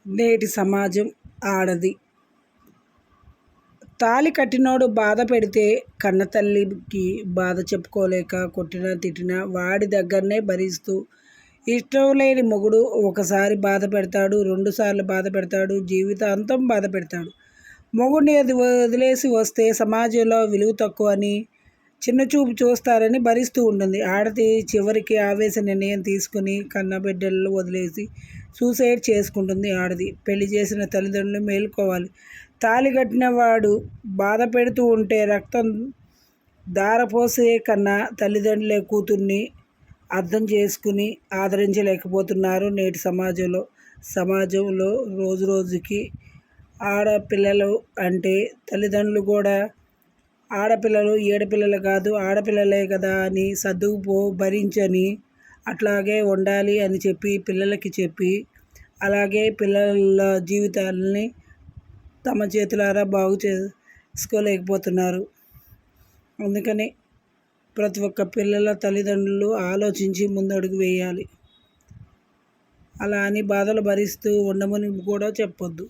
నేటి సమాజం ఆడది. తాళి కట్టినోడు బాధ పెడితే కన్నతల్లికి బాధ చెప్పుకోలేక కొట్టినా తిట్టినా వాడి దగ్గరనే భరిస్తూ, ఇష్టం లేని మొగుడు ఒకసారి బాధ పెడతాడు, 2 సార్లు బాధ పెడతాడు, జీవితాంతం బాధ పెడతాడు. మొగుడిని వదిలేసి వస్తే సమాజంలో విలువ తక్కువని, చిన్నచూపు చూస్తారని భరిస్తూ ఉంటుంది. ఆడది చివరికి ఆవేశ నిర్ణయం తీసుకుని కన్నబిడ్డలను వదిలేసి సూసైడ్ చేసుకుంటుంది. ఆడది పెళ్లి చేసిన తల్లిదండ్రులు మేలుకోవాలి. తాళి కట్టిన వాడు బాధ పెడుతూ ఉంటే రక్తం ధారపోసే కన్నా తల్లిదండ్రులే కూతుర్ని అర్థం చేసుకుని ఆదరించలేకపోతున్నారు నేటి సమాజంలో రోజు రోజుకి ఆడపిల్లలు అంటే తల్లిదండ్రులు కూడా ఆడపిల్లలు ఏడపిల్లలు కాదు ఆడపిల్లలే కదా అని సర్దుకుపో భరించని అట్లాగే ఉండాలి అని చెప్పి పిల్లలకి చెప్పి అలాగే పిల్లల జీవితాలని తమ చేతులారా బాగు చేసుకోలేకపోతున్నారు. అందుకని ప్రతి ఒక్క పిల్లల తల్లిదండ్రులు ఆలోచించి ముందడుగు వేయాలి. అలా అని బాధలు భరిస్తూ ఉండమని కూడా చెప్పొద్దు.